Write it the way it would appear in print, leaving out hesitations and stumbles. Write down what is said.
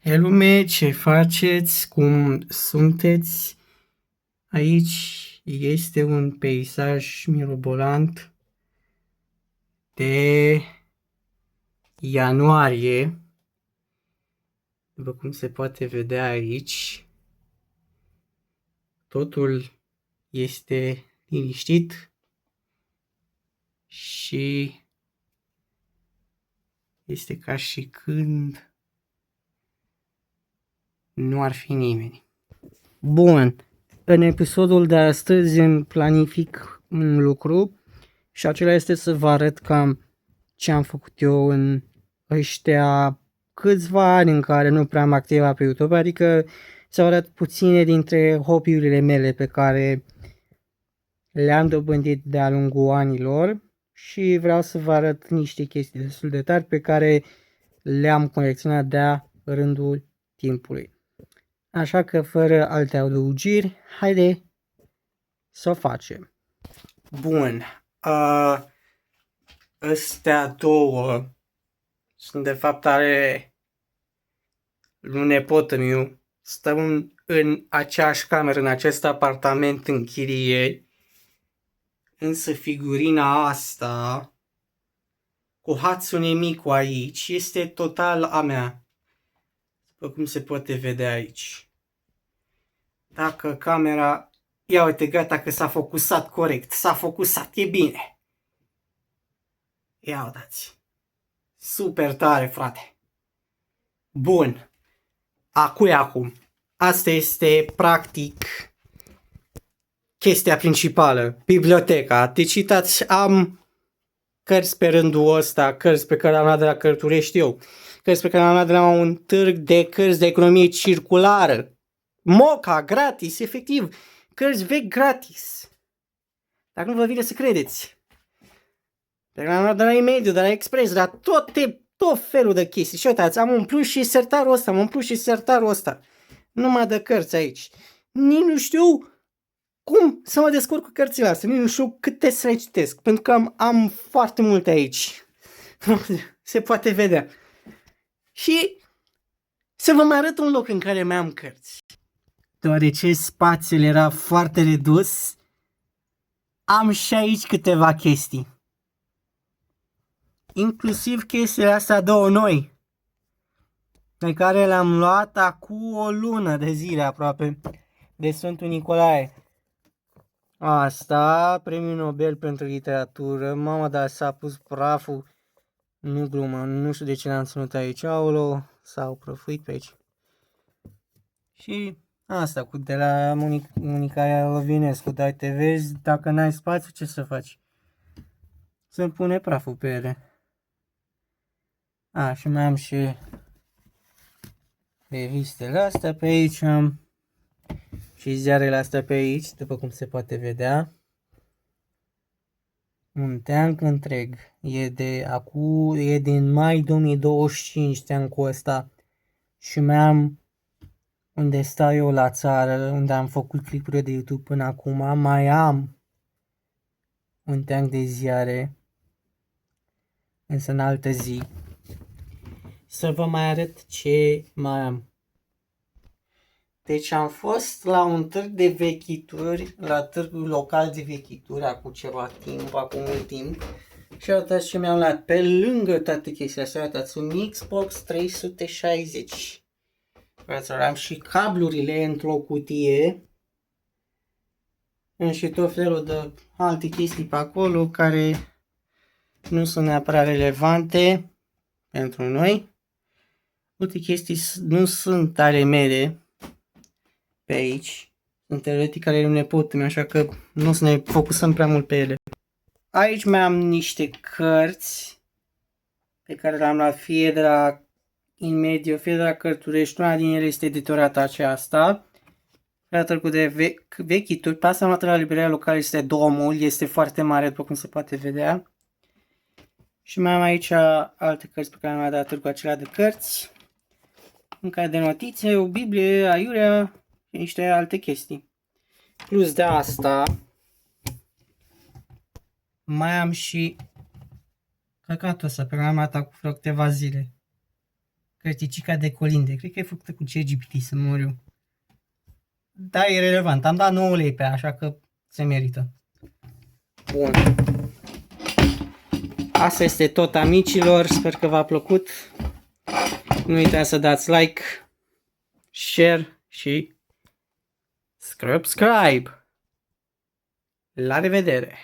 He lume, ce faceți? Cum sunteți? Aici este un peisaj mirobolant de ianuarie, după cum se poate vedea aici. Totul este liniștit și este ca și când nu ar fi nimeni. Bun, în episodul de astăzi îmi planific un lucru și acela este să vă arăt cam ce am făcut eu în ăștia câțiva ani în care nu prea am activat pe YouTube, adică să arăt puține dintre hobby-urile mele pe care le-am dobândit de-a lungul anilor și vreau să vă arăt niște chestii destul de tari pe care le-am colecționat de-a rândul timpului. Așa că, fără alte adăugiri, haide să o facem. Bun, astea două sunt de fapt ale lui nepotul meu. Stăm în aceeași cameră, în acest apartament în chirie. Însă figurina asta cu Hatsune Miku aici este total a mea. După cum se poate vedea aici. Dacă camera... Ia uite, gata că s-a focusat corect. S-a focusat, e bine. Ia uitați. Super tare, frate. Bun. Acum. Asta este, practic, chestia principală. Biblioteca. Deci, uitați, am cărți pe rândul ăsta, cărți pe care am luat de la Cărturești eu, cărți pe care am luat de la un târg de cărți de economie circulară. Moca, gratis, efectiv. Cărți vechi gratis. Dacă nu vă vine să credeți. Pe care am luat de la E-Mediu, de la Express, de la tot felul de chestii. Și uitați, am umplut și sertarul ăsta, Numai de cărți aici. Nici nu știu cum să mă descurc cu cărțile astea. Nici nu știu câte să le citesc. Pentru că am foarte multe aici. Se poate vedea. Și să vă mai arăt un loc în care mai am cărți. Deoarece spațiul era foarte redus, am și aici câteva chestii. Inclusiv chestiile astea două noi, pe care le-am luat acum o lună de zile aproape, de Sfântul Nicolae. Asta, premiul Nobel pentru literatură, mama, dar s-a pus praful, nu glumă, nu știu de ce l-am ținut aici, aolo, s-au prăfuit pe aici. Și asta, cu de la Monica Iovinescu, dai te vezi, dacă n-ai spațiu, ce să faci? Să pune praful pe ele. Și mai am și revistele astea pe aici, am și ziarele astea pe aici, după cum se poate vedea. Un teanc întreg, e din mai 2025 teancul ăsta și mai am unde stau eu la țară, unde am făcut clipuri de YouTube până acum, mai am un teanc de ziare, însă în altă zi. Să vă mai arăt ce mai am. Deci am fost la un târg de vechituri, la târgul local de vechituri, acum mult timp. Și uitați ce mi-am luat. Pe lângă toate chestiile astea, uitați, un Xbox 360. Am și cablurile într-o cutie. Și tot felul de alte chestii pe acolo care nu sunt neapărat relevante pentru noi. Multe chestii nu sunt ale mele pe aici. Sunt teoretic ale lui nepotul meu, așa că nu o să ne focusăm prea mult pe ele. Aici mai am niște cărți pe care le-am luat fie de la E-Mediu, fie de la Cărturești. Una din ele este editorata aceasta. La târgul de vechituri. Pe asta am luat la librăria locală, este Domul, este foarte mare, după cum se poate vedea. Și mai am aici alte cărți pe care am luat de la târgul acela de cărți. Un cai de notițe, o Biblie, aiurea și niște alte chestii. Plus de asta, mai am și căcatul ăsta pe care am luat cu vreo câteva zile. Cărticica de colinde. Cred că e făcută cu ChatGPT, să mor eu. Da, e relevant. Am dat 9 lei pe ea, așa că se merită. Bun. Asta este tot, amicilor. Sper că v-a plăcut. Nu uitați să dați like, share și subscribe. La revedere!